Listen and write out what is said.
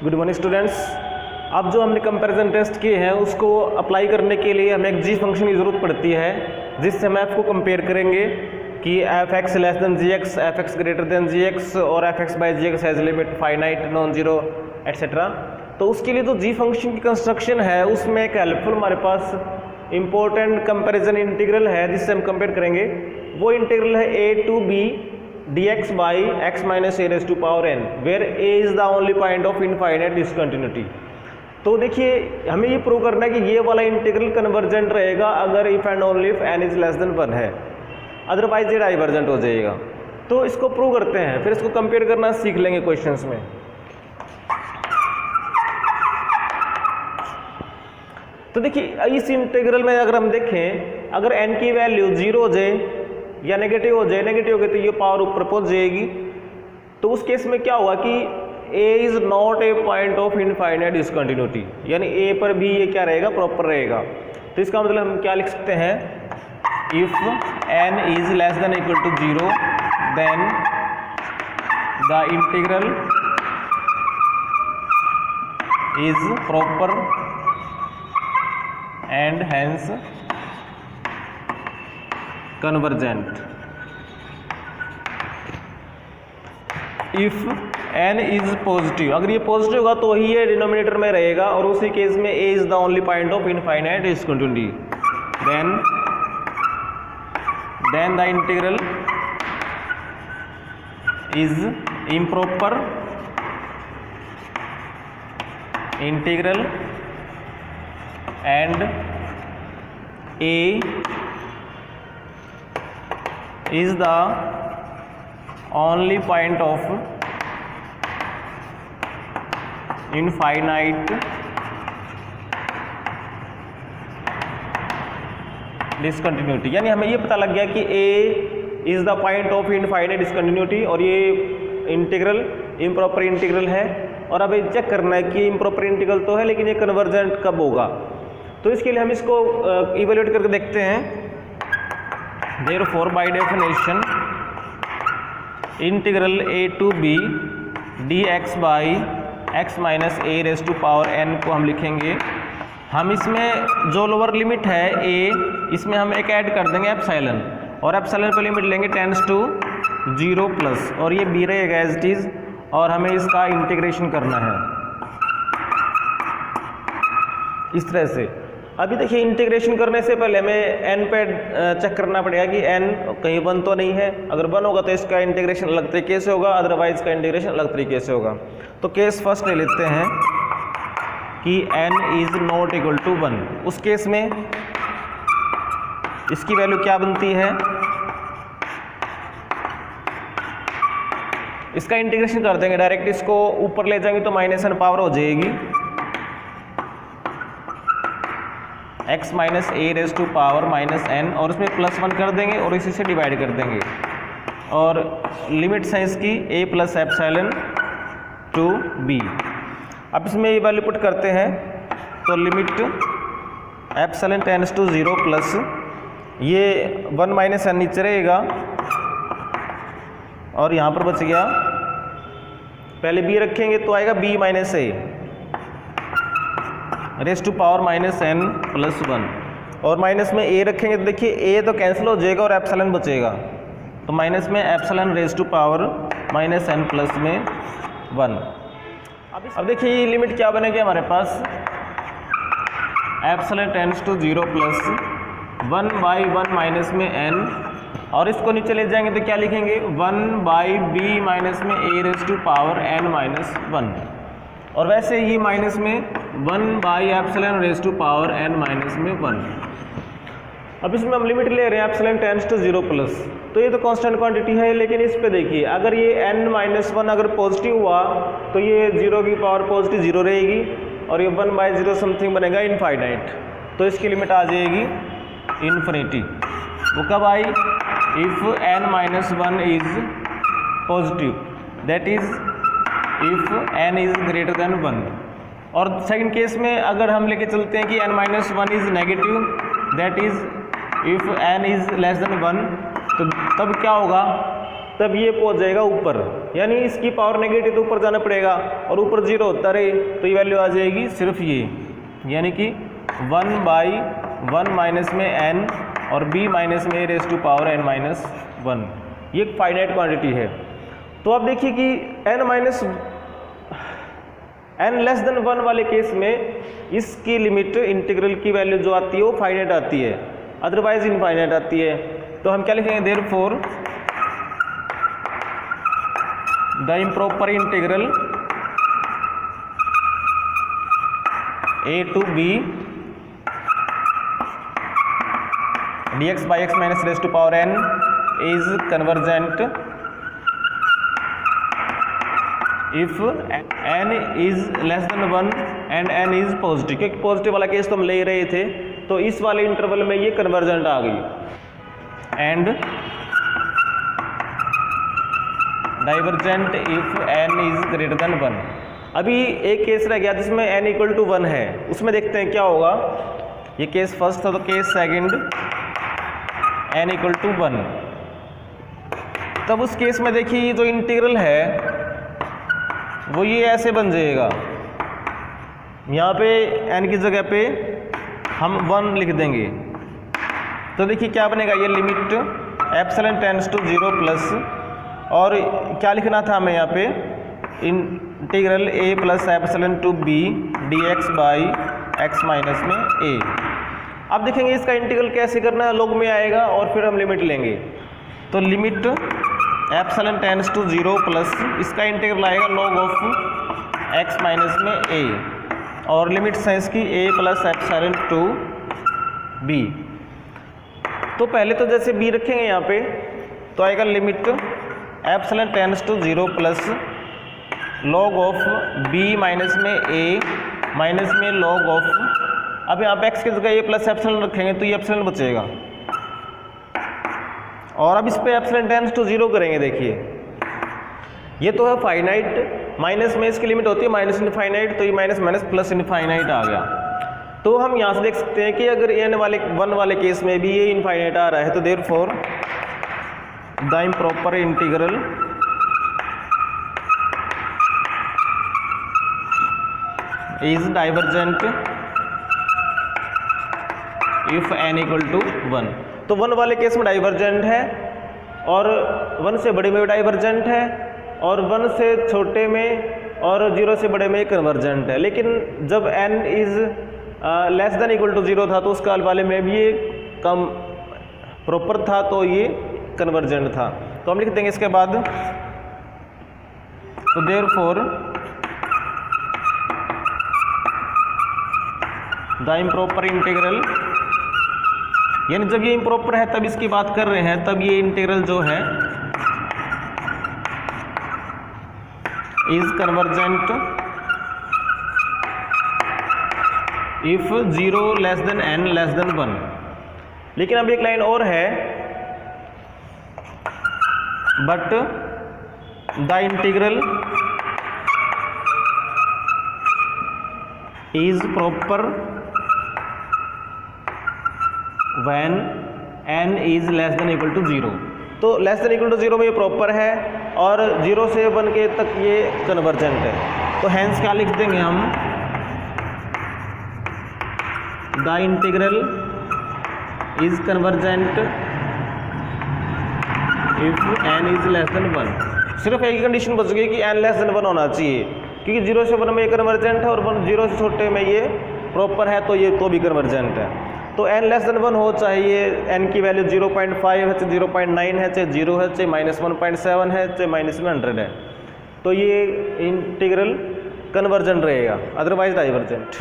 Good morning students. अब जो हमने कंपैरिजन टेस्ट किए हैं उसको अप्लाई करने के लिए हमें एक जी फंक्शन की ज़रूरत पड़ती है, जिससे हम एफ को कंपेयर करेंगे कि F X less than G X, F X greater than G X और F X by G X has limit finite non zero etcetera. तो उसके लिए जो जी फंक्शन की कंस्ट्रक्शन है उसमें एक हेल्पफुल हमारे पास इंपॉर्टेंट कंपैरिजन इंटीग्रल है जिससे हम कंपेयर करेंगे। वो इंटीग्रल है A to B dx by x minus a raised to power n where a is the only point of infinite discontinuity। तो देखिए हमें ये प्रूव करना है कि ये वाला इंटीग्रल कन्वर्जेंट रहेगा अगर if and only if n is less than 1 है, अदरवाइज ये डाइवर्जेंट हो जाएगा। तो इसको प्रूव करते हैं, फिर इसको कंपेयर करना सीख लेंगे क्वेश्चंस में। तो देखिए इस इंटीग्रल में अगर हम देखें, अगर n की वैल्यू 0 हो जाए या नेगेटिव हो जाए, नेगेटिव हो गई तो ये पावर ऊपर पहुंच जाएगी। तो उस केस में क्या होगा कि a is not a point of infinite discontinuity, यानी a पर भी ये क्या रहेगा, प्रॉपर रहेगा। तो इसका मतलब हम क्या लिख सकते हैं, if n is less than equal to 0 then the integral is proper and hence convergent. If n is positive, अगर ये पॉजिटिव होगा तो ही ये डिनोमिनेटर में रहेगा और उसी केस में a is the only point of infinite discontinuity, then the integral is improper integral and a is the only point of infinite discontinuity। यानी हमें ये पता लग गया कि a is the point of infinite discontinuity और ये इंटीग्रल इम्प्रॉपर इंटीग्रल है। और अब चेक करना है कि इम्प्रॉपर इंटीग्रल तो है लेकिन ये कन्वर्जेंट कब होगा। तो इसके लिए हम इसको इवेल्यूएट करके देखते हैं। Therefore by definition integral a to b dx by x minus a raised to power n को हम लिखेंगे। हम इसमें जो लोअर लिमिट है a, इसमें हम एक ऐड कर देंगे एप्सिलॉन, और एप्सिलॉन पर लिमिट लेंगे टेंड्स टू 0 प्लस, और ये b रहेगा एज इट इज, और हमें इसका इंटीग्रेशन करना है इस तरह से। अभी देखिए इंटीग्रेशन करने से पहले हमें n पे चेक करना पड़ेगा कि n कहीं 1 तो नहीं है। अगर 1 होगा तो इसका इंटीग्रेशन अलग तरीके से होगा, अदरवाइज का इंटीग्रेशन अलग तरीके से होगा। तो केस फर्स्ट ले लेते हैं कि n is not equal to 1। उस केस में इसकी वैल्यू क्या बनती है, इसका इंटीग्रेशन कर देंगे डायरेक्ट, इसको ऊपर ले जाएंगे तो -n पावर हो जाएगी x minus a raise to power -n, और उसमें +1 कर देंगे और इसी से डिवाइड कर देंगे। और लिमिट्स हैं इसकी a plus epsilon to b। अब इसमें ये वैल्यू पुट करते हैं तो limit epsilon tends to 0 plus ये 1 -n नीचे रहेगा और यहाँ पर बच गया, पहले b रखेंगे तो आएगा b minus a raise to power -n plus 1, और माइनस में a रखेंगे तो देखिए a तो कैंसिल हो जाएगा और एप्सिलॉन बचेगा, तो माइनस में epsilon raise to power -n plus में 1। अब देखिए ये लिमिट क्या बनेगी हमारे पास, epsilon tends to 0 plus 1 by 1 minus में n, और इसको नीचे ले जाएंगे तो क्या लिखेंगे 1 बाई b माइनस में a raise to power n minus 1, और वैसे ही माइनस में 1 by epsilon raise to power n minus में 1। अब इसमें हम लिमिट ले रहे हैं एप्सिलॉन टेंड्स टू 0 प्लस, तो ये तो कांस्टेंट क्वांटिटी है, लेकिन इस पे देखिए अगर ये n माइनस 1 अगर पॉजिटिव हुआ तो ये 0 की पावर पॉजिटिव 0 रहेगी और ये 1 बाई 0 समथिंग बनेगा इनफाइनाइट, तो इसकी लिमिट आ जाएगी इन्फिनिटी। वो कब आई, if n minus 1 is positive, that is if n is greater than 1। और सेकंड केस में अगर हम लेके चलते हैं कि n minus 1 is negative, that is if n is less than 1, तो तब क्या होगा, तब ये पहुंच जाएगा ऊपर, यानी इसकी पावर नेगेटिव तो ऊपर जाना पड़ेगा, और ऊपर 0 होता रहे तो ये वैल्यू आ जाएगी सिर्फ ये, यानी कि 1/1 माइनस में n और b माइनस में a⁻n-1, ये एक फाइनाइट क्वांटिटी है। तो आप देखिए कि n<1 वाले केस में इसकी लिमिट इंटीग्रल की वैल्यू जो आती है वो फाइनाइट आती है, अदरवाइज इनफाइनाइट आती है। तो हम क्या लिखेंगे, therefore the improper integral a to b dx/x-n is convergent if n is less than 1 and n is positive, क्योंकि पॉजिटिव वाला केस तो हम ले रहे थे, तो इस वाले इंटरवल में ये कन्वर्जेंट आ गई। And divergent if n is greater than 1। अभी एक केस रह गया जिसमें n इक्वल टू 1 है, उसमें देखते हैं क्या होगा। ये केस फर्स्ट था, तो case second n equal to 1। तब उस केस में देखिए ये जो इंटीग्रल है वो ये ऐसे बन जाएगा, यहाँ पे n की जगह पे हम 1 लिख देंगे। तो देखिए क्या बनेगा, ये limit epsilon tends to 0 plus, और क्या लिखना था हमें यहाँ पे, integral a plus epsilon to b dx/x minus में a। अब देखेंगे इसका इंटीग्रल कैसे करना है, लॉग में आएगा और फिर हम लिमिट लेंगे। तो limit epsilon tends to 0 plus, इसका इंटीग्रल आएगा लॉग ऑफ x माइनस में a, और लिमिट्स हैं इसकी a plus epsilon to b। तो पहले तो जैसे b रखेंगे यहाँ पे, तो आएगा limit epsilon tends to 0 plus log of b minus में a माइनस में लॉग ऑफ, अब यहाँ पे x की जगह a प्लस एप्सिलॉन रखेंगे तो ये एप्सिलॉन बचेगा, और अब इस पे एप्सिलॉन टेंड्स टू 0 करेंगे। देखिए ये तो है फाइनाइट, माइनस में इसकी लिमिट होती है माइनस इनफाइनाइट, तो ये माइनस माइनस प्लस इनफाइनाइट आ गया। तो हम यहाँ से देख सकते हैं कि अगर n1 वाले केस में भी ये इनफाइनाइट आ रहा है, तो therefore the improper integral is divergent if n equal to 1। तो 1 वाले केस में डाइवर्जेंट है, और 1 से बड़े में डाइवर्जेंट है, और 1 से छोटे में और 0 से बड़े में कन्वर्जेंट है। लेकिन जब n is less than equal to 0 था तो उस काल वाले में भी ये कम प्रॉपर था, तो ये कन्वर्जेंट था। तो हम लिख देंगे इसके बाद, तो देयरफॉर द इम्प्रॉपर इंटीग्रल, यानी जब ये इम्प्रॉपर है तब इसकी बात कर रहे हैं, तब ये इंटीग्रल जो है is convergent if 0 less than n less than 1। लेकिन अब एक लाइन और है, but the integral is proper when n is less than equal to 0। तो लेस देन इक्वल टू 0 में ये प्रॉपर है, और 0 से 1 के तक ये कन्वर्जेंट है। तो हैंस क्या लिख देंगे हम, the integral is convergent if n is less than 1। सिर्फ एक ही कंडीशन बच गई कि n लेस देन 1 होना चाहिए, क्योंकि 0 से 1 में ये कन्वर्जेंट है, और 0 से छोटे में ये प्रॉपर है, तो ये तो भी कन्वर्जेंट है। तो n लेस देन 1 हो, चाहे ये n की वैल्यू 0.5 है, चाहे 0.9 है, चाहे 0 है, चाहे -1.7 है, चाहे -100 है, तो ये इंटीग्रल कन्वर्जेंट रहेगा, अदरवाइज डाइवर्जेंट।